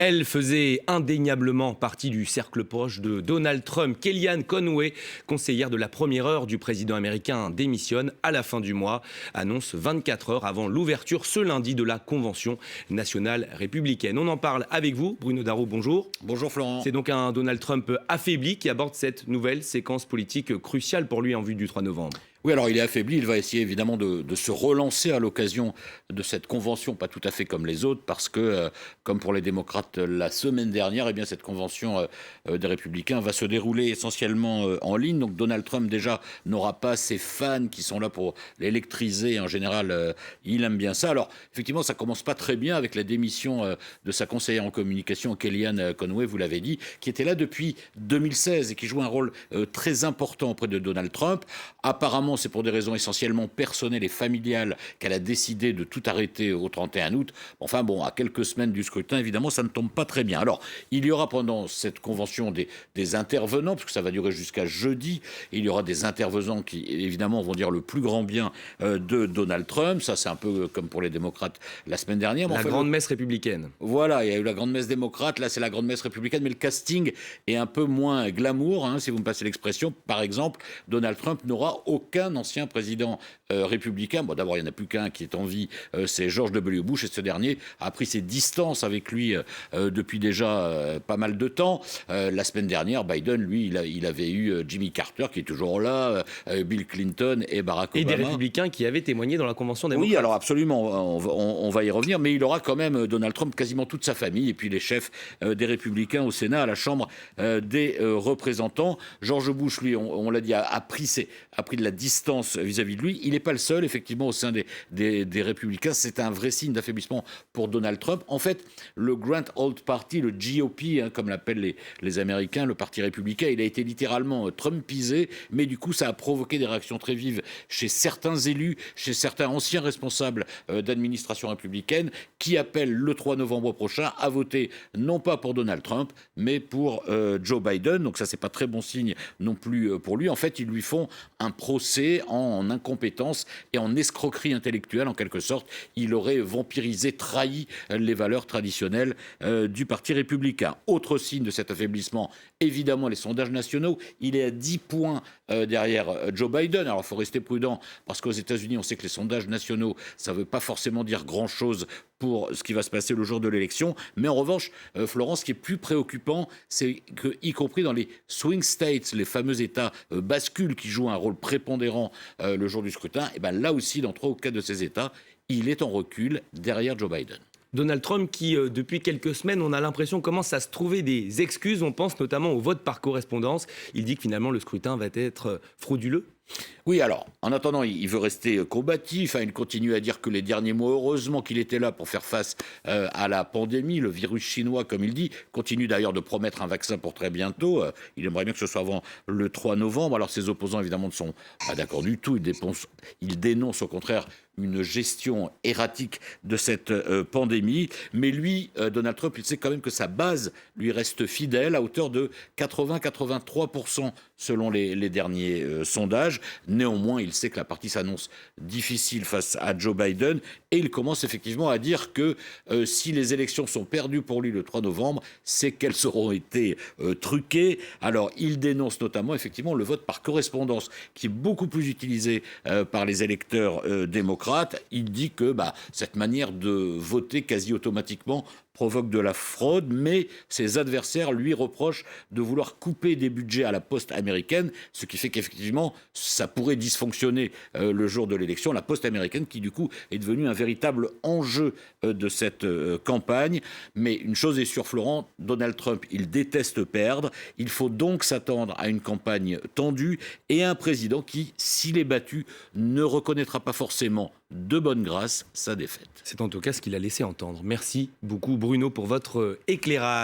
Elle faisait indéniablement partie du cercle proche de Donald Trump. Kellyanne Conway, conseillère de la première heure du président américain, démissionne à la fin du mois. Annonce 24 heures avant l'ouverture ce lundi de la Convention nationale républicaine. On en parle avec vous, Bruno Darroux, bonjour. Bonjour Florent. C'est donc un Donald Trump affaibli qui aborde cette nouvelle séquence politique cruciale pour lui en vue du 3 novembre. Oui, alors il est affaibli, il va essayer évidemment de se relancer à l'occasion de cette convention, pas tout à fait comme les autres, parce que, comme pour les démocrates la semaine dernière, eh bien, cette convention des républicains va se dérouler essentiellement en ligne. Donc Donald Trump déjà n'aura pas ses fans qui sont là pour l'électriser. En général, il aime bien ça. Alors effectivement, ça commence pas très bien avec la démission de sa conseillère en communication, Kellyanne Conway, vous l'avez dit, qui était là depuis 2016 et qui joue un rôle très important auprès de Donald Trump. Apparemment, c'est pour des raisons essentiellement personnelles et familiales qu'elle a décidé de tout arrêter au 31 août. Enfin bon, à quelques semaines du scrutin, évidemment, ça ne tombe pas très bien. Alors, il y aura pendant cette convention des intervenants, parce que ça va durer jusqu'à jeudi. Il y aura des intervenants qui, évidemment, vont dire le plus grand bien de Donald Trump. Ça, c'est un peu comme pour les démocrates la semaine dernière. La grande messe républicaine. Voilà, il y a eu la grande messe démocrate. Là, c'est la grande messe républicaine, mais le casting est un peu moins glamour, hein, si vous me passez l'expression. Par exemple, Donald Trump n'aura aucun ancien président républicain. Bon, d'abord, il n'y en a plus qu'un qui est en vie, c'est George W. Bush, et ce dernier a pris ses distances avec lui depuis déjà pas mal de temps. La semaine dernière, Biden, lui, il avait eu Jimmy Carter, qui est toujours là, Bill Clinton et Barack Obama. Et des républicains qui avaient témoigné dans la Convention démocrate. Oui, alors absolument, on va y revenir, mais il aura quand même, Donald Trump, quasiment toute sa famille, et puis les chefs des républicains au Sénat, à la Chambre des représentants. George Bush, lui, on l'a dit, a pris de la distance vis-à-vis de lui. Il n'est pas le seul, effectivement, au sein des républicains. C'est un vrai signe d'affaiblissement pour Donald Trump. En fait, le Grand Old Party, le GOP, hein, comme l'appellent les Américains, le parti républicain, il a été littéralement trumpisé, mais du coup, ça a provoqué des réactions très vives chez certains élus, chez certains anciens responsables d'administration républicaine, qui appellent le 3 novembre prochain à voter non pas pour Donald Trump, mais pour Joe Biden. Donc ça, c'est pas très bon signe non plus pour lui. En fait, ils lui font un procès en incompétence et en escroquerie intellectuelle, en quelque sorte. Il aurait vampirisé, trahi les valeurs traditionnelles du Parti républicain. Autre signe de cet affaiblissement, évidemment, les sondages nationaux. Il est à 10 points derrière Joe Biden. Alors, il faut rester prudent, parce qu'aux États-Unis, on sait que les sondages nationaux, ça ne veut pas forcément dire grand-chose pour ce qui va se passer le jour de l'élection. Mais en revanche, Florence, ce qui est plus préoccupant, c'est que, y compris dans les swing states, les fameux États bascules qui jouent un rôle prépondérant le jour du scrutin, et ben là aussi, dans 3 ou 4 de ces États, il est en recul derrière Joe Biden. Donald Trump qui, depuis quelques semaines, on a l'impression, commence à se trouver des excuses. On pense notamment au vote par correspondance. Il dit que finalement, le scrutin va être frauduleux. Oui, alors, en attendant, il veut rester combatif. Hein, il continue à dire que les derniers mois, heureusement qu'il était là pour faire face à la pandémie, le virus chinois, comme il dit. Continue d'ailleurs de promettre un vaccin pour très bientôt. Il aimerait bien que ce soit avant le 3 novembre. Alors, ses opposants, évidemment, ne sont pas d'accord du tout. Ils dénoncent au contraire une gestion erratique de cette pandémie. Mais lui, Donald Trump, il sait quand même que sa base lui reste fidèle à hauteur de 80-83% selon les derniers sondages. Néanmoins, il sait que la partie s'annonce difficile face à Joe Biden et il commence effectivement à dire que si les élections sont perdues pour lui le 3 novembre, c'est qu'elles auront été truquées. Alors, il dénonce notamment effectivement le vote par correspondance qui est beaucoup plus utilisé par les électeurs démocrates. Il dit que cette manière de voter quasi automatiquement provoque de la fraude, mais ses adversaires lui reprochent de vouloir couper des budgets à la poste américaine, ce qui fait qu'effectivement, ça pourrait dysfonctionner le jour de l'élection. La poste américaine qui, du coup, est devenue un véritable enjeu de cette campagne. Mais une chose est sûre, Florent, Donald Trump, il déteste perdre. Il faut donc s'attendre à une campagne tendue et à un président qui, s'il est battu, ne reconnaîtra pas forcément de bonne grâce sa défaite. C'est en tout cas ce qu'il a laissé entendre. Merci beaucoup Bruno pour votre éclairage.